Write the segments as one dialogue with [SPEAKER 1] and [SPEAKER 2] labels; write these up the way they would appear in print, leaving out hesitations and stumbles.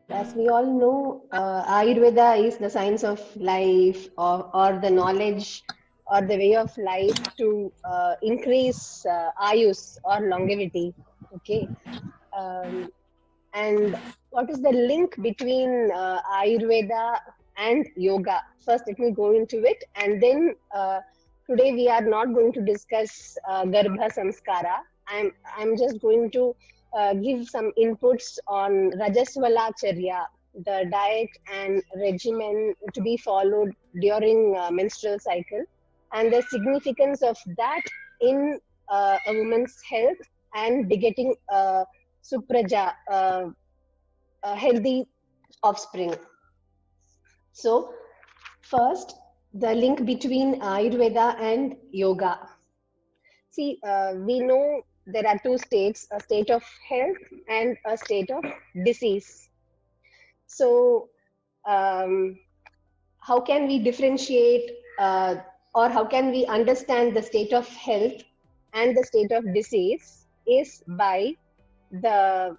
[SPEAKER 1] As we all know, Ayurveda is the science of life, or the knowledge or the way of life to increase ayus or longevity. Okay. Um, and what is the link between Ayurveda and yoga? First, let me go into it. And then today we are not going to discuss Garbha Samskara. I'm just going to give some inputs on Rajaswala Charya, the diet and regimen to be followed during menstrual cycle, and the significance of that in a woman's health and begetting Supraja, a healthy offspring. So, first, the link between Ayurveda and yoga. See, we know there are two states, a state of health and a state of disease. So, um, how can we differentiate or how can we understand the state of health and the state of disease is by the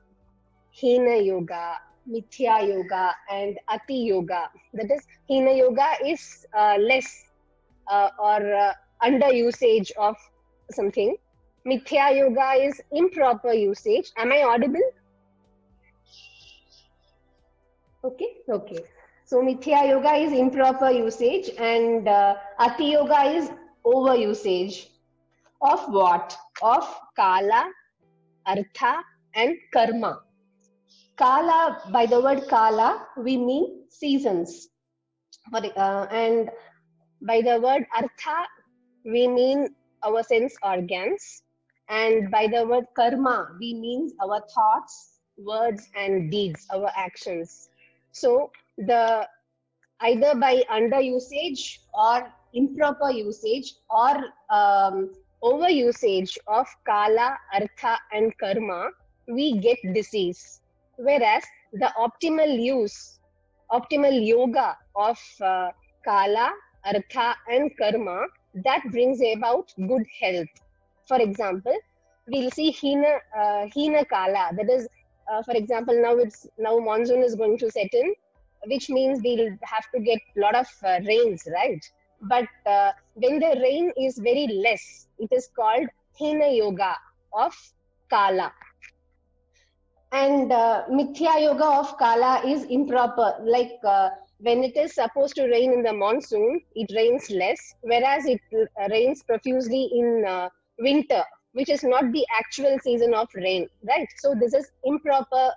[SPEAKER 1] Hina Yoga, Mithya Yoga, and Ati Yoga. That is, Hina Yoga is less or under usage of something. Mithya Yoga is improper usage. Am I audible? Okay, okay. So Mithya Yoga is improper usage, and Ati Yoga is over usage of what? Of Kala, Artha, and Karma. Kala, by the word Kala, we mean seasons. And by the word Artha, we mean our sense organs. And by the word Karma, we mean our thoughts, words, and deeds, our actions. So, the either by under usage or improper usage or over usage of Kala, Artha, and Karma, we get disease. Whereas the optimal yoga of Kala, Artha, and Karma, that brings about good health. For example, we'll see Hina Kala. That is, for example, now monsoon is going to set in, which means we'll have to get a lot of rains, right? But when the rain is very less, it is called Hina Yoga of Kala. And Mithya Yoga of Kala is improper. Like when it is supposed to rain in the monsoon, it rains less, whereas it rains profusely in winter, which is not the actual season of rain, right? So this is improper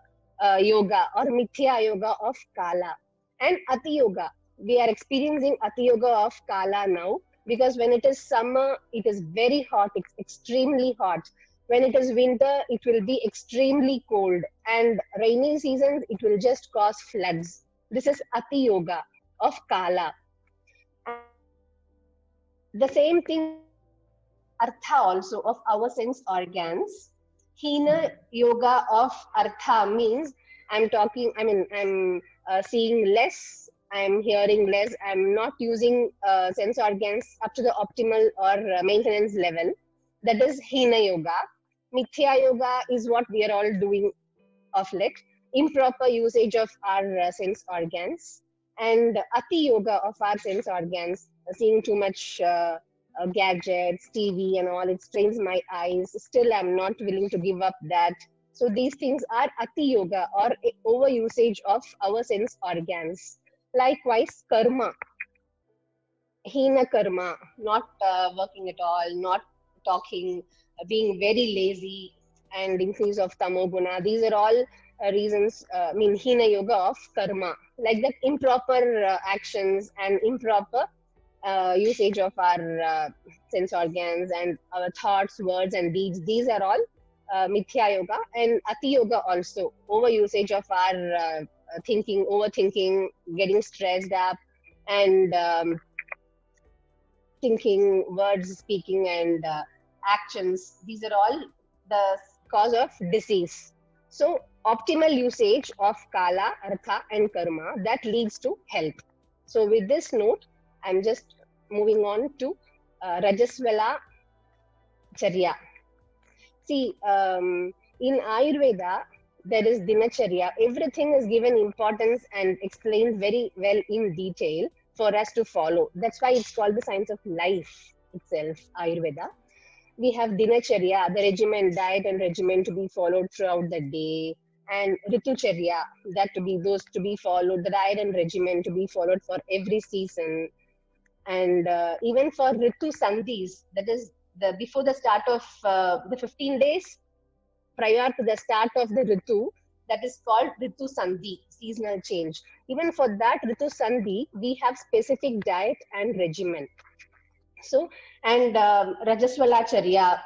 [SPEAKER 1] yoga or Mithya Yoga of Kala. And Ati Yoga. We are experiencing Ati Yoga of Kala now because when it is summer, it is very hot, it's extremely hot. When it is winter, it will be extremely cold. And rainy seasons, it will just cause floods. This is Ati Yoga of Kala. The same thing Artha also of our sense organs. Hina Yoga of Artha means I'm seeing less, I'm hearing less, I'm not using sense organs up to the optimal or maintenance level. That is Hina Yoga. Mithya Yoga is what we are all doing of late. Improper usage of our sense organs. And Ati Yoga of our sense organs, seeing too much gadgets, TV, and all, it strains my eyes. Still, I'm not willing to give up that. So, these things are Ati Yoga or over usage of our sense organs. Likewise, Karma, Hina Karma, not working at all, not talking, being very lazy, and increase of Tamoguna. These are all reasons, Hina Yoga of Karma. Like that, improper actions and improper usage of our sense organs and our thoughts, words, and deeds. These are all Mithya Yoga and Ati Yoga also. Over usage of our thinking, overthinking, getting stressed up, and thinking, words, speaking, and actions. These are all the cause of disease. So, optimal usage of Kala, Artha, and Karma that leads to health. So, with this note, I'm just moving on to Rajaswala Charya. See, in Ayurveda, there is dinacharya. Everything is given importance and explained very well in detail for us to follow. That's why it's called the science of life itself, Ayurveda. We have dinacharya, the regimen, diet and regimen to be followed throughout the day, and ritucharya, that to be those to be followed, the diet and regimen to be followed for every season. And even for ritu sandhis, that is the before the start of the 15 days prior to the start of the ritu, that is called ritu sandhi, seasonal change. Even for that ritu sandhi, we have specific diet and regimen. So, and Rajaswalacharya,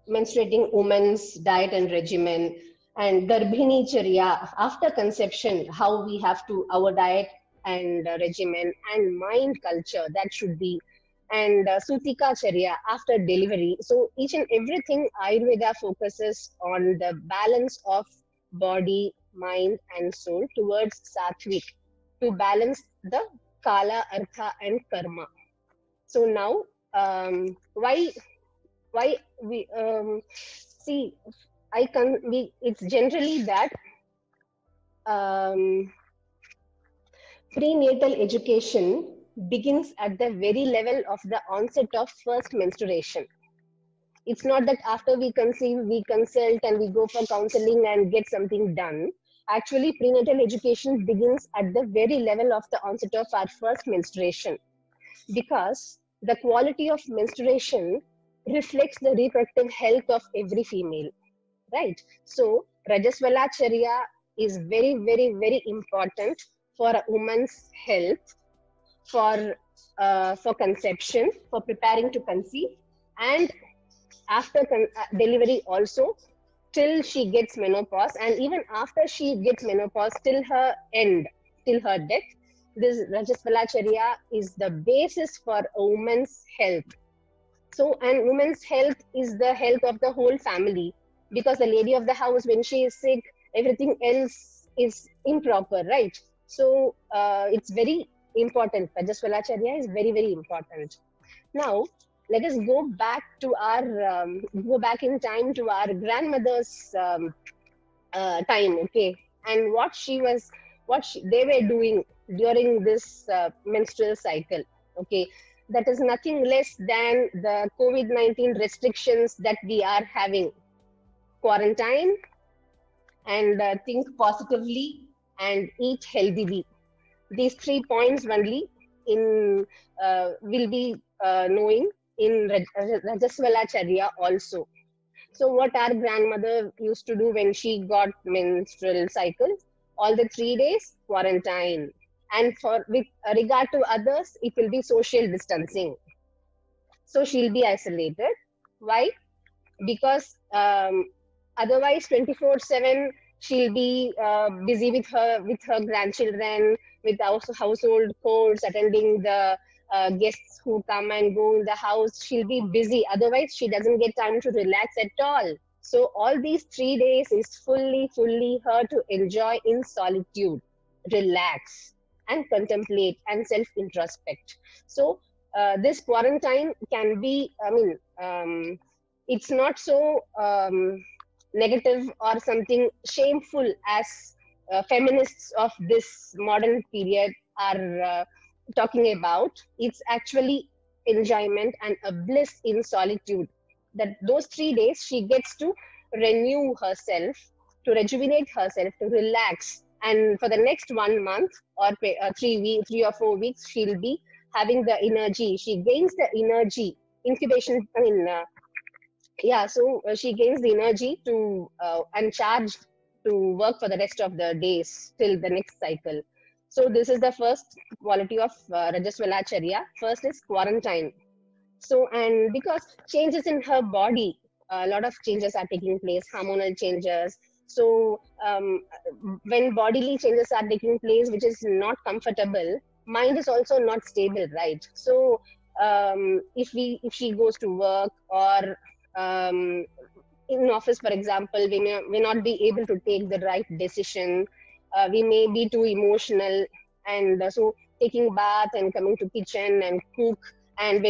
[SPEAKER 1] menstruating women's diet and regimen, and Garbhini Charya, after conception, how we have to, our diet and regimen, and mind culture, that should be, and Sutika Charya, after delivery. So, each and everything Ayurveda focuses on the balance of body, mind, and soul towards Sattvic to balance the Kala, Artha, and Karma. So now, why we see, I can we it's generally that um, prenatal education begins at the very level of the onset of first menstruation. It's not that after we conceive, we consult and we go for counseling and get something done. Actually, prenatal education begins at the very level of the onset of our first menstruation, because the quality of menstruation reflects the reproductive health of every female, right? So, Rajaswalacharya is very, very, very important for a woman's health, for conception, for preparing to conceive, and after delivery also, till she gets menopause, and even after she gets menopause, till her end, till her death. This Rajaswalacharya is the basis for a woman's health. So, and woman's health is the health of the whole family, because the lady of the house, when she is sick, everything else is improper, right? So, it's very important. Rajaswalacharya is very, very important. Now, let us go back to our go back in time to our grandmother's time, okay, and they were doing during this menstrual cycle, okay. That is nothing less than the COVID-19 restrictions that we are having. Quarantine, and think positively, and eat healthily. These 3 points only in will be knowing in Rajaswalacharya also. So what our grandmother used to do when she got menstrual cycle, all the 3 days quarantine, and for with regard to others, it will be social distancing. So she'll be isolated. Why? Because otherwise 24/7 she'll be busy with her grandchildren, with household chores, attending the guests who come and go in the house. She'll be busy, otherwise she doesn't get time to relax at all. So all these 3 days is fully her to enjoy in solitude, relax, and contemplate and self introspect. So this quarantine can be, I mean, it's not so negative or something shameful as feminists of this modern period are talking about. It's actually enjoyment and a bliss in solitude, that those 3 days she gets to renew herself, to rejuvenate herself, to relax, and for the next 1 month or 3 or 4 weeks she'll be having the energy. She gains the energy, incubation, I mean, yeah, so she gains the energy to and charge to work for the rest of the days till the next cycle. So this is the first quality of Rajaswalacharya. First is quarantine. So, and because changes in her body, a lot of changes are taking place, hormonal changes. So when bodily changes are taking place, which is not comfortable, mind is also not stable, right? So if she goes to work, or in office, for example, we may not be able to take the right decision. We may be too emotional, and so taking bath and coming to kitchen and cook, and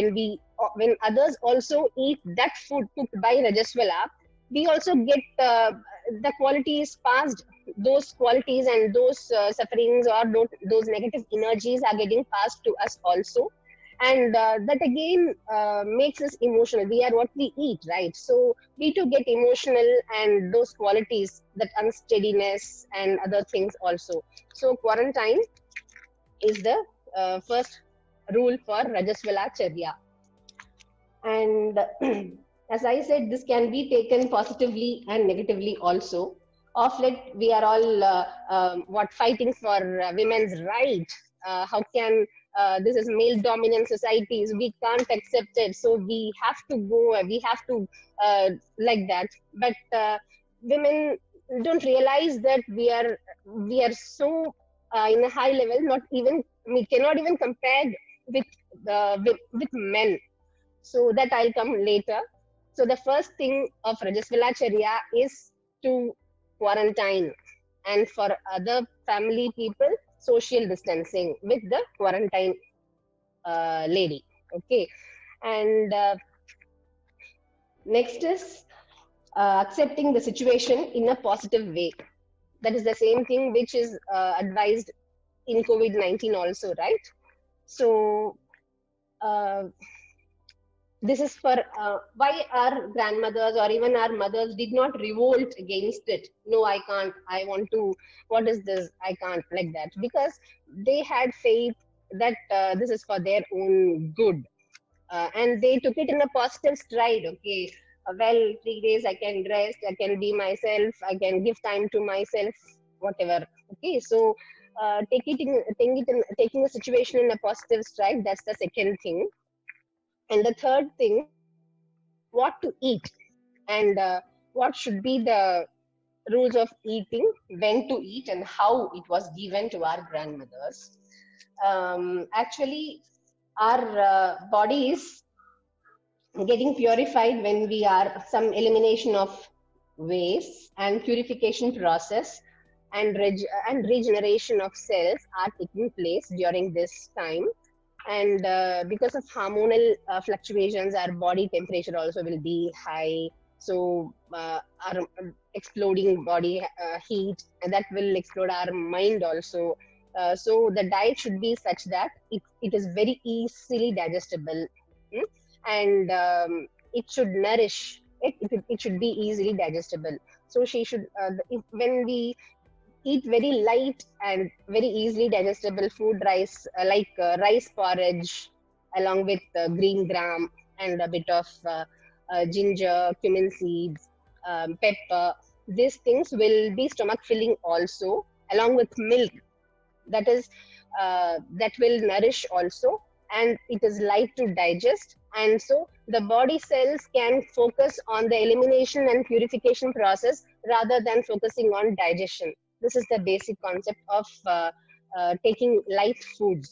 [SPEAKER 1] when others also eat that food cooked by Rajaswala, we also get the qualities passed. Those qualities and those sufferings or those negative energies are getting passed to us also, and that again makes us emotional. We are what we eat, right? So we too get emotional, and those qualities, that unsteadiness and other things also. So quarantine is the first rule for Rajasvala Charya. And as I said, this can be taken positively and negatively also. Of late, we are all fighting for women's right. How can this is male dominant societies? We can't accept it, so we have to go. We have to like that. But women don't realize that we are so in a high level. Not even we cannot even compare with with men, so that I'll come later. So the first thing of Rajasvala Charya is to quarantine, and for other family people, social distancing with the quarantine lady. Okay, and next is accepting the situation in a positive way. That is the same thing which is advised in COVID-19 also, right? So uh, this is for why our grandmothers or even our mothers did not revolt against it. No, I can't. I want to. What is this? I can't, like that, because they had faith that this is for their own good, and they took it in a positive stride. Okay, well, 3 days I can rest. I can be myself. I can give time to myself. Whatever. Okay, so taking the situation in a positive stride. That's the second thing. And the third thing, what to eat, and what should be the rules of eating, when to eat, and how it was given to our grandmothers. Actually, our body is getting purified when we are some elimination of waste and purification process, and regeneration of cells are taking place during this time. And because of hormonal fluctuations, our body temperature also will be high. So our exploding body heat, and that will explode our mind also. So the diet should be such that it is very easily digestible. mm, and it should nourish it should be easily digestible. So she should when we eat very light and very easily digestible food, rice, rice porridge, along with green gram and a bit of ginger, cumin seeds, pepper. These things will be stomach filling also, along with milk. That is that will nourish also, and it is light to digest, and so the body cells can focus on the elimination and purification process rather than focusing on digestion. This is the basic concept of taking light food.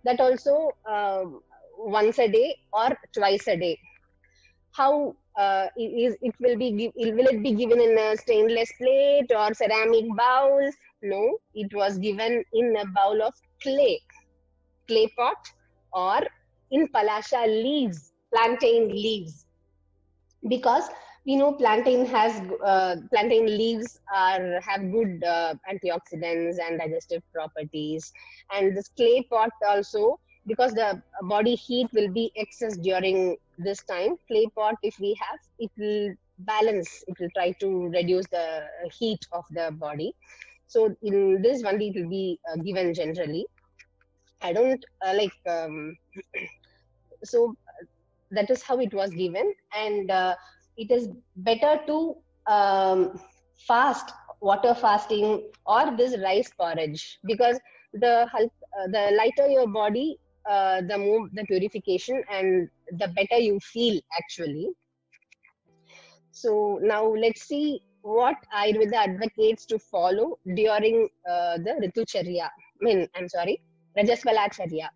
[SPEAKER 1] That also once a day or twice a day. How it will be will it be given in a stainless plate or ceramic bowl? No, it was given in a bowl of clay pot, or in palasha leaves, plantain leaves, because we know plantain leaves are have good antioxidants and digestive properties. And this clay pot also, because the body heat will be excess during this time, clay pot, if we have, it will balance, it will try to reduce the heat of the body. So in this only it will be given generally. I don't so that is how it was given. And it is better to fast, water fasting, or this rice porridge, because the lighter your body, the more the purification and the better you feel actually. So now let's see what Ayurveda advocates to follow during the Ritucharya. I'm sorry, Rajasvala Charya.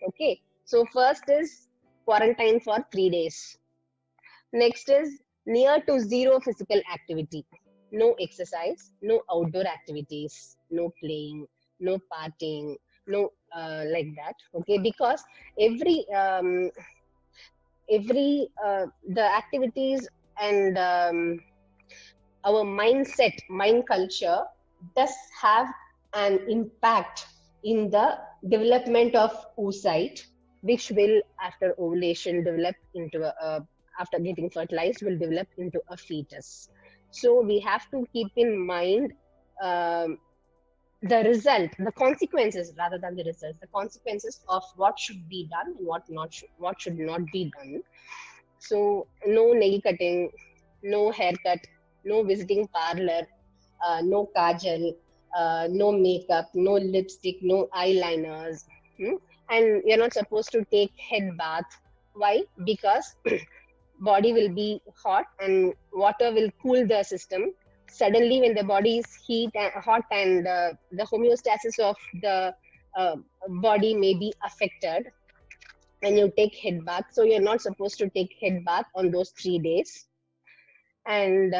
[SPEAKER 1] Okay. So first is quarantine for 3 days. Next is near to zero physical activity. No exercise, no outdoor activities, no playing, no partying, no like that. Okay, because every the activities and our mindset, mind culture does have an impact in the development of oocyte, which will, after ovulation, develop into after getting fertilized, will develop into a fetus. So we have to keep in mind um, the result, the consequences rather than the results, the consequences of what should be done and what should not be done. So no nail cutting, no haircut, no visiting parlor, no kajal, no makeup, no lipstick, no eyeliners. Hmm? And you're not supposed to take head bath. Why? Because body will be hot and water will cool the system. Suddenly, when the body is hot, and the homeostasis of the uh, body may be affected when you take head bath. So you're not supposed to take head bath on those 3 days, and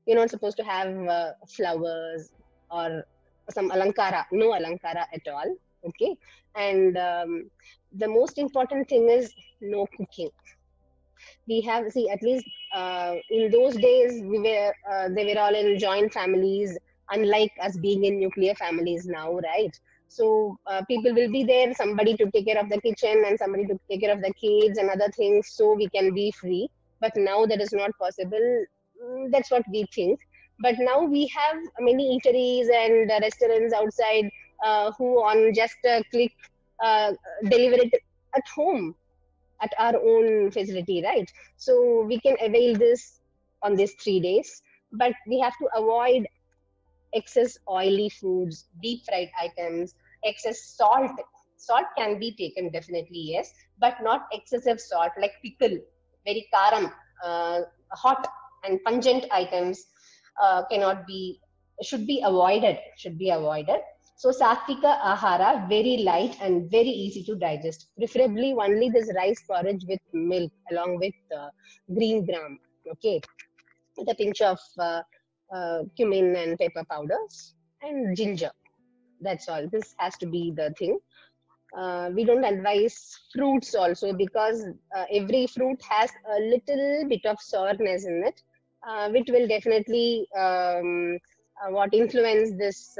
[SPEAKER 1] you're not supposed to have flowers or some alankara, no alankara at all. Okay, and the most important thing is no cooking. We have, see, at least in those days we were they were all in joint families, unlike us being in nuclear families now, right? So people will be there, somebody to take care of the kitchen and somebody to take care of the kids and other things, so we can be free. But now that is not possible. That's what we think. But now we have many eateries and restaurants outside, who on just a click uh, deliver it at home at our own facility, right? So we can avail this on these 3 days, but we have to avoid excess oily foods, deep fried items, excess salt. Salt can be taken definitely, yes, but not excessive salt like pickle, very karam, hot and pungent items cannot be, should be avoided. So Satvika Ahara, very light and very easy to digest. Preferably only this rice porridge with milk along with green gram. Okay, with a pinch of cumin and pepper powders and ginger. That's all. This has to be the thing. We don't advise fruits also, because every fruit has a little bit of sourness in it, which will definitely what influence this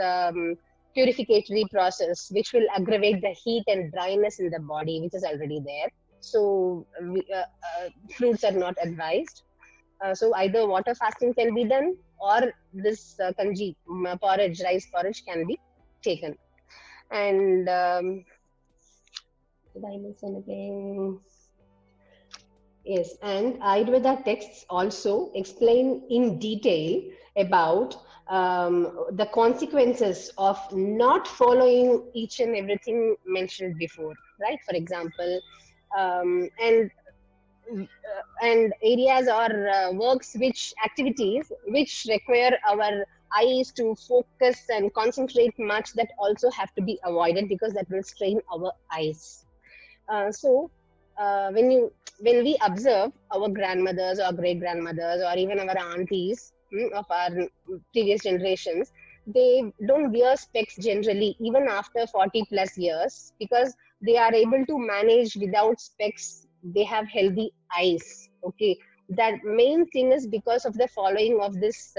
[SPEAKER 1] purificatory process, which will aggravate the heat and dryness in the body, which is already there. So fruits are not advised. So either water fasting can be done, or this kanji, porridge, rice porridge can be taken. And did I miss anything? Yes, and Ayurveda texts also explain in detail about the consequences of not following each and everything mentioned before, right? For example, and areas or works, which activities which require our eyes to focus and concentrate much, that also have to be avoided, because that will strain our eyes. So when we observe our grandmothers or great grandmothers or even our aunties, of our previous generations, they don't wear specs generally even after 40 plus years, because they are able to manage without specs. They have healthy eyes. Okay, that main thing is because of the following of this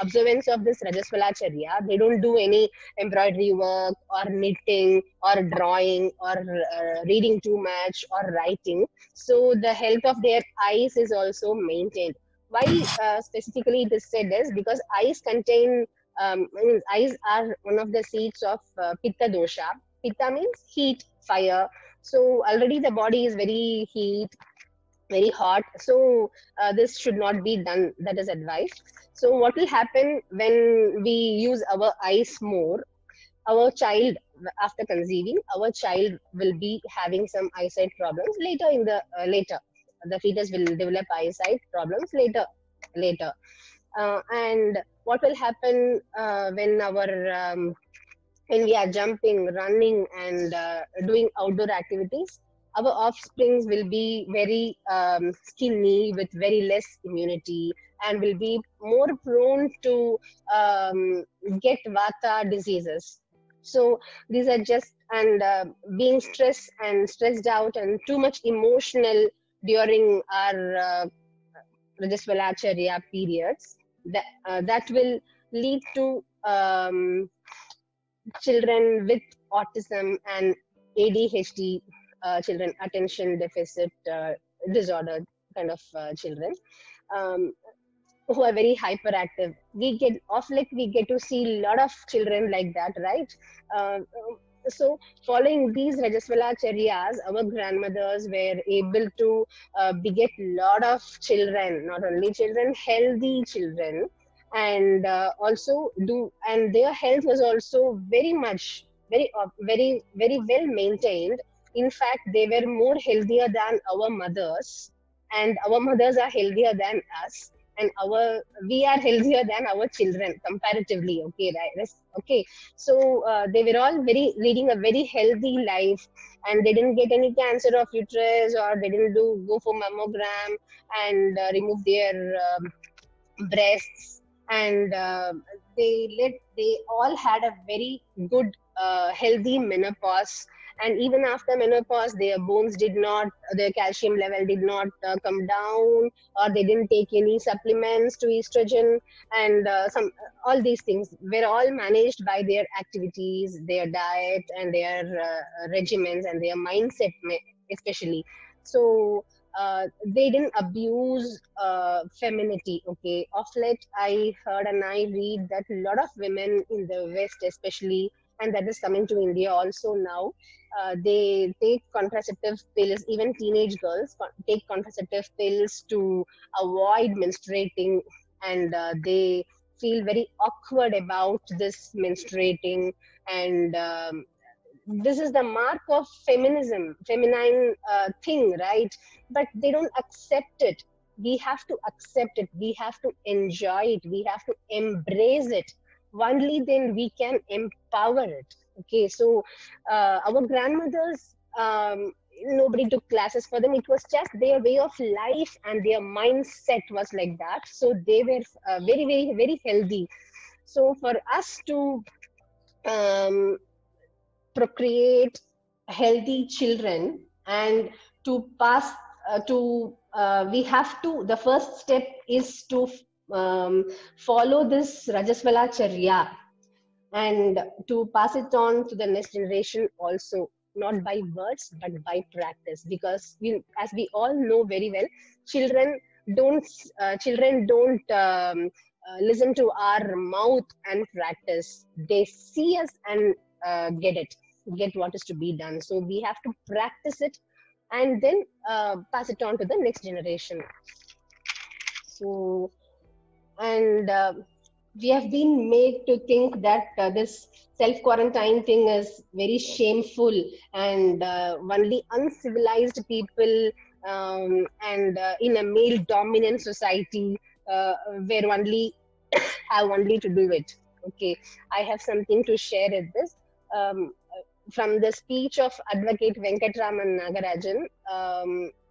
[SPEAKER 1] observance of this Rajaswalacharya. They don't do any embroidery work or knitting or drawing or reading too much or writing. So the health of their eyes is also maintained. Why specifically it is said is because eyes contain, eyes are one of the seats of Pitta dosha. Pitta means heat, fire. So already the body is very heat, very hot. So this should not be done. That is advised. So what will happen when we use our eyes more? Our child, after conceiving, our child will be having some eyesight problems later in the later. The fetus will develop eyesight problems later. And what will happen when we are jumping, running, and doing outdoor activities? Our offsprings will be very skinny with very less immunity, and will be more prone to get vata diseases. So these are just, and being stressed and stressed out and too much emotional during our Rajaswalacharya periods, that will lead to children with autism and ADHD, children, attention deficit disorder kind of children, um, who are very hyperactive. We get off like we get to see a lot of children like that, right? Uh, so following these Rajaswalacharyas, our grandmothers were able to beget lot of children, not only children, healthy children, and also do, and their health was also very much, very well maintained. In fact, they were more healthier than our mothers, and our mothers are healthier than us, and we are healthier than our children comparatively. Okay, right? Okay, so they were all very leading a very healthy life, and they didn't get any cancer of uterus, or they didn't go for mammogram and remove their breasts, and they all had a very good healthy menopause. And even after menopause, their bones did not, their calcium level did not come down, or they didn't take any supplements to estrogen, and some, all these things were all managed by their activities, their diet, and their regimens, and their mindset especially. So they didn't abuse femininity. Okay, of late I heard and I read that a lot of women in the West, especially, and that is coming to India also now, they take contraceptive pills. Even teenage girls take contraceptive pills to avoid menstruating, and they feel very awkward about this menstruating, and this is the mark of feminism, feminine thing, right? But they don't accept it. We have to accept it. We have to enjoy it. We have to embrace it. Only then we can empower it. Okay, so our grandmothers, nobody took classes for them. It was just their way of life, and their mindset was like that. So they were very, very, very healthy. So for us to um, procreate healthy children, and to pass to we have to, the first step is to follow this Rajaswala Charya, and to pass it on to the next generation also, not by words but by practice. Because as we all know very well, children don't listen to our mouth and practice. They see us and get what is to be done. So we have to practice it, and then pass it on to the next generation. So, and we have been made to think that this self quarantine thing is very shameful, and only uncivilized people, and in a male dominant society where only have only to do it. Okay, I have something to share with this. From the speech of Advocate Venkatraman Nagarajan,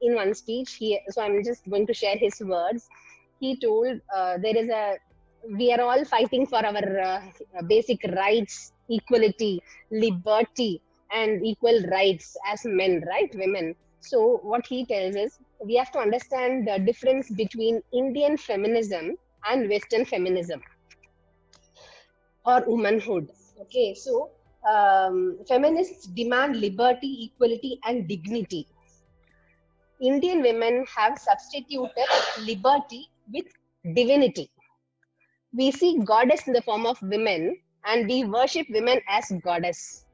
[SPEAKER 1] in one speech, so I'm just going to share his words. He told, we are all fighting for our basic rights, equality, liberty, and equal rights as men, right? Women. So what he tells is, we have to understand the difference between Indian feminism and Western feminism, or womanhood. Okay, so feminists demand liberty, equality, and dignity. Indian women have substituted liberty with divinity. We see goddess in the form of women, and we worship women as goddess.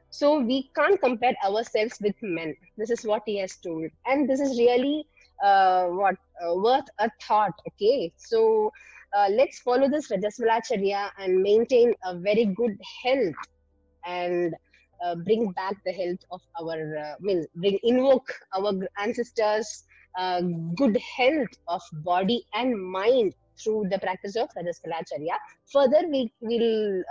[SPEAKER 1] So we can't compare ourselves with men. This is what he has told, and this is really worth a thought. Okay, so let's follow this Rajaswalacharya and maintain a very good health, and bring back the health of our invoke our ancestors good health of body and mind through the practice of Rajaswalacharya. Further, we will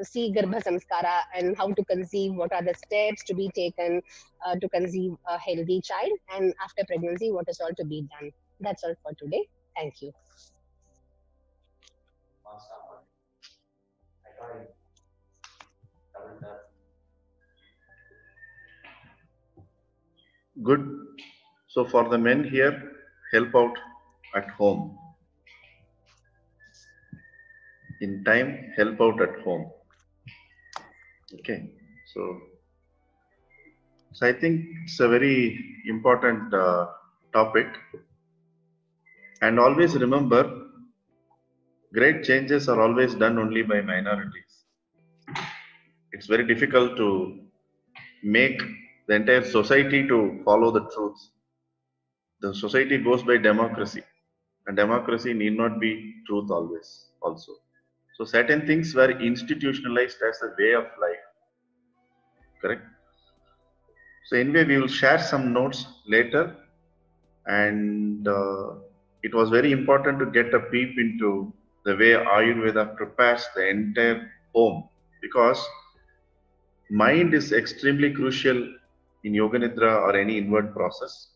[SPEAKER 1] see Garbha Samskara and how to conceive, what are the steps to be taken to conceive a healthy child, and after pregnancy, what is all to be done. That's all for today. Thank you.
[SPEAKER 2] Good. So for the men here, help out at home. In time, help out at home. Okay, so I think it's a very important topic. And always remember, great changes are always done only by minorities. It's very difficult to make the entire society to follow the truth. The society goes by democracy, and democracy need not be truth always also. So certain things were institutionalized as a way of life, correct? So anyway, we will share some notes later, and it was very important to get a peep into the way Ayurveda prepares the entire home, because mind is extremely crucial in Yoga Nidra or any inward process.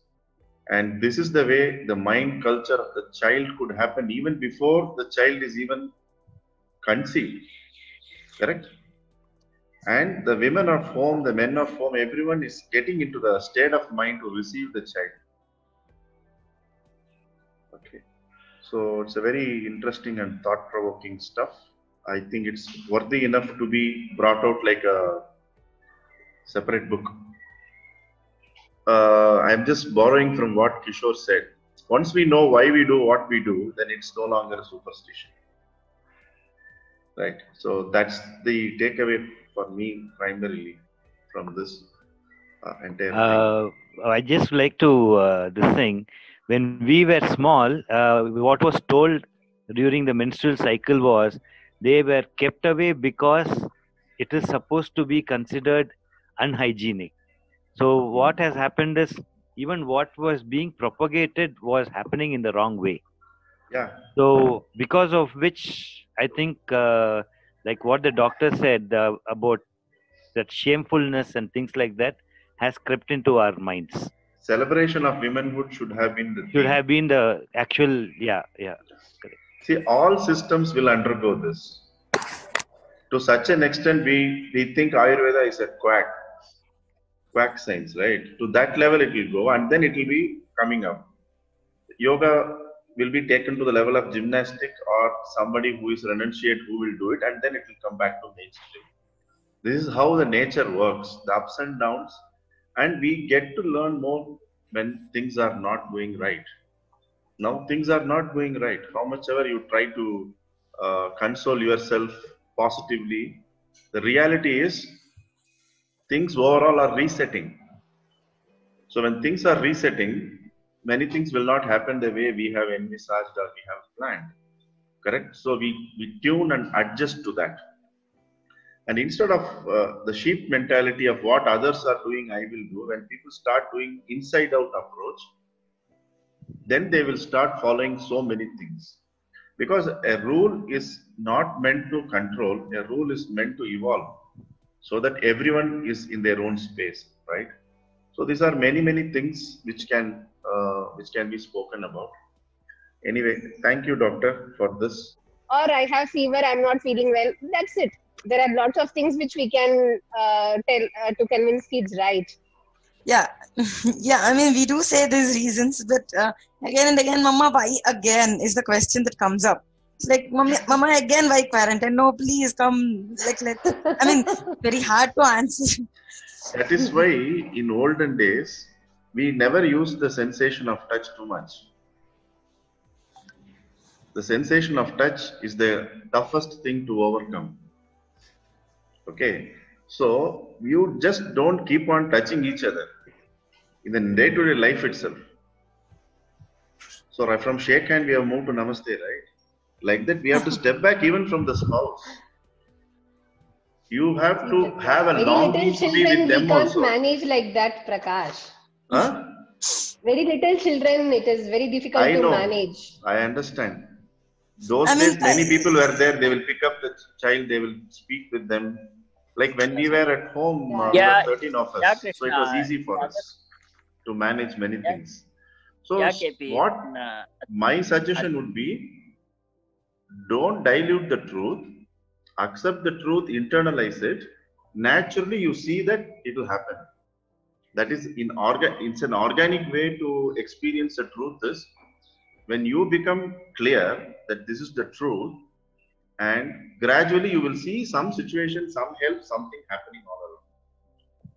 [SPEAKER 2] And this is the way the mind culture of the child could happen even before the child is even conceived. Correct? And the women of home, the men of home, everyone is getting into the state of mind to receive the child. Okay. So it's a very interesting and thought-provoking stuff. I think it's worthy enough to be brought out like a separate book. I'm just borrowing from what Kishore said. Once we know why we do what we do, then it's no longer a superstition. Right? So that's the takeaway for me primarily from this entire thing.
[SPEAKER 3] I just like to this thing. When we were small, what was told during the menstrual cycle was they were kept away because it is supposed to be considered unhygienic. So what has happened is even what was being propagated was happening in the wrong way.
[SPEAKER 2] Yeah.
[SPEAKER 3] So because of which I think like what the doctor said about that shamefulness and things like that has crept into our minds.
[SPEAKER 2] Celebration of womanhood should have been the
[SPEAKER 3] Should
[SPEAKER 2] theme.
[SPEAKER 3] have been the actual, yeah, correct.
[SPEAKER 2] See, all systems will undergo this. To such an extent, we think Ayurveda is a quack science, right? To that level it will go, and then it will be coming up. Yoga will be taken to the level of gymnastic or somebody who is renunciate who will do it, and then it will come back to mainstream. This is how the nature works, the ups and downs, and we get to learn more when things are not going right. Now things are not going right. How much ever you try to console yourself positively, the reality is things overall are resetting. So when things are resetting, many things will not happen the way we have envisaged or we have planned. Correct? So we tune and adjust to that. And instead of the sheep mentality of what others are doing, I will do, when people start doing inside out approach, then they will start following so many things. Because a rule is not meant to control, a rule is meant to evolve so that everyone is in their own space, right? So these are many things which can be spoken about. Anyway, thank you, doctor, for this.
[SPEAKER 1] Or I have fever, I'm not feeling well. That's it. There are lots of things which we can tell to convince kids, right?
[SPEAKER 4] Yeah, yeah. I mean, we do say these reasons, but again and again, Mama, why again is the question that comes up. It's like, Mama, again, why quarantine? No, please come. I mean, very hard to answer.
[SPEAKER 2] That is why in olden days, we never used the sensation of touch too much. The sensation of touch is the toughest thing to overcome. Okay, so you just don't keep on touching each other in the day-to-day life itself. So right from shake hand, we have moved to namaste, right? Like that, we have to step back even from the spouse. You have to have a longing to be with them also.
[SPEAKER 1] We can't manage like that, Prakash.
[SPEAKER 2] Huh?
[SPEAKER 1] Very little children, it is very difficult to manage.
[SPEAKER 2] I understand. Those days, many people were there. They will pick up the child. They will speak with them. Like when we were at home, there were 13 of us. So it was easy for us to manage many things. So what my suggestion would be, don't dilute the truth. Accept the truth, internalize it. Naturally, you see that it will happen. That is it's an organic way to experience the truth is When you become clear that this is the truth, and gradually you will see some situation, some help, something happening all around.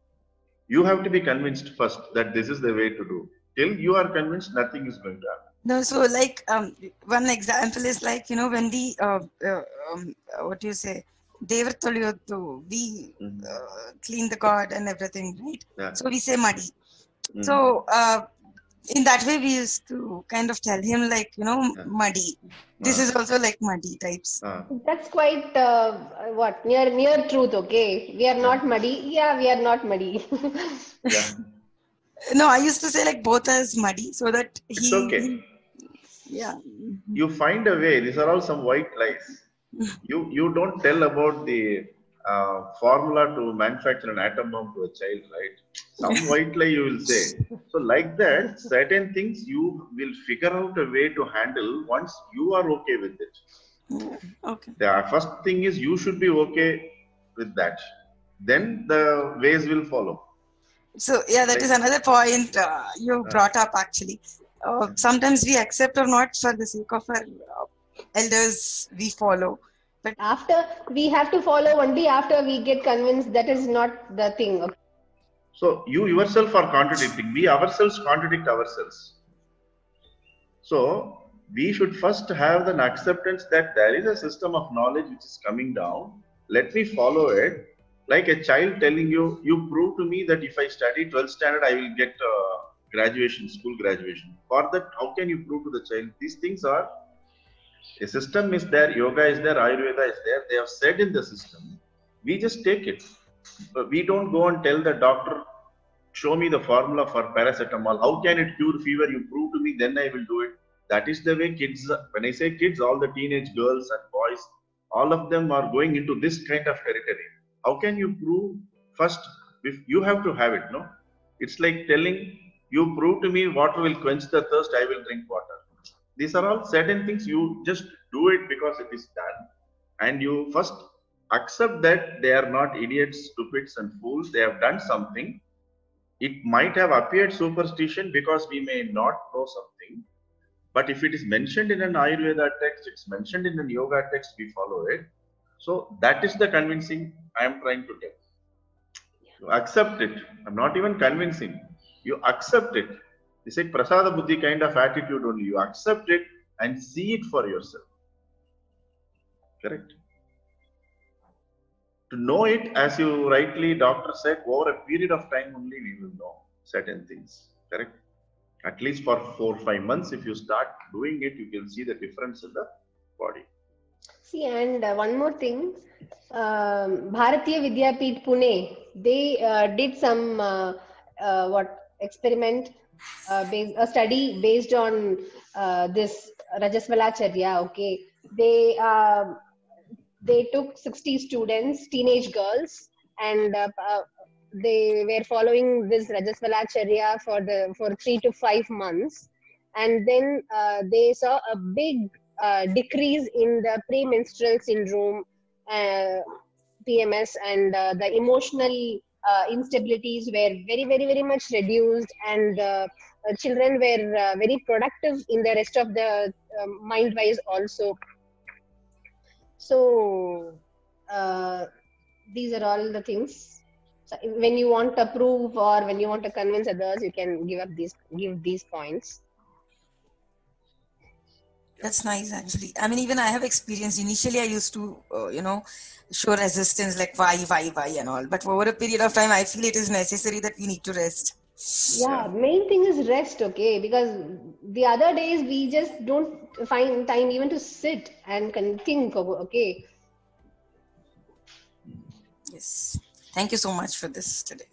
[SPEAKER 2] You have to be convinced first that this is the way to do. Till you are convinced, nothing is going to happen.
[SPEAKER 4] No, so like one example is like, you know, when we what do you say, Devar Toliyottu, we clean the god and everything, right?
[SPEAKER 2] Yeah.
[SPEAKER 4] So we say muddy. So in that way, we used to kind of tell him like, you know, muddy. This is also like muddy types.
[SPEAKER 1] That's quite near truth. Okay, we are not muddy. Yeah, we are not muddy.
[SPEAKER 2] Yeah.
[SPEAKER 4] No, I used to say like both as muddy, so that
[SPEAKER 2] It's okay.
[SPEAKER 4] Yeah.
[SPEAKER 2] You find a way. These are all some white lies. You don't tell about the formula to manufacture an atom bomb to a child, right? Some white lie you will say. So like that, certain things you will figure out a way to handle once you are okay with it.
[SPEAKER 4] Okay.
[SPEAKER 2] The first thing is you should be okay with that. Then the ways will follow.
[SPEAKER 4] So yeah, that is another point you brought up actually. Sometimes we accept or not for the sake of our elders we follow. But
[SPEAKER 1] after we have to follow only after we get convinced that is not the thing. Okay.
[SPEAKER 2] So you yourself are contradicting. We ourselves contradict ourselves. So we should first have an acceptance that there is a system of knowledge which is coming down. Let me follow it. Like a child telling you, you prove to me that if I study 12th standard, I will get graduation, school graduation. For that, how can you prove to the child? These things are, a system is there, yoga is there, Ayurveda is there. They have said in the system. We just take it. We don't go and tell the doctor, show me the formula for paracetamol. How can it cure fever? You prove to me, then I will do it. That is the way kids, when I say kids, all the teenage girls and boys, all of them are going into this kind of territory. How can you prove? First, if you have to have it, no? It's like telling, you prove to me water will quench the thirst, I will drink water. These are all certain things, you just do it because it is done. And you first accept that they are not idiots, stupids and fools. They have done something. It might have appeared superstition because we may not know something. But if it is mentioned in an Ayurveda text, it's mentioned in a yoga text, we follow it. So that is the convincing I am trying to tell. You accept it. I'm not even convincing. You accept it. It's like prasada buddhi kind of attitude only. You accept it and see it for yourself. Correct? To know it, as you rightly doctor said, over a period of time only we will know certain things. Correct? At least for 4 or 5 months, if you start doing it, you can see the difference in the body.
[SPEAKER 1] See, and one more thing, Bharatiya Vidyapeeth Pune, they did some experiment, a study based on this Rajasvalacharya. Okay, they took 60 students, teenage girls, and they were following this Rajasvalacharya for 3 to 5 months, and then they saw a big decrease in the premenstrual syndrome, PMS, and the emotional instabilities were very, very, very much reduced, and children were very productive in the rest of the mind-wise also. So these are all the things. So when you want to prove or when you want to convince others, you can give these points.
[SPEAKER 4] That's nice, actually. I mean, even I have experienced. Initially, I used to, show resistance, like why, and all. But over a period of time, I feel it is necessary that we need to rest.
[SPEAKER 1] Yeah, main thing is rest, okay? Because the other days we just don't find time even to sit and think, okay?
[SPEAKER 4] Yes. Thank you so much for this today.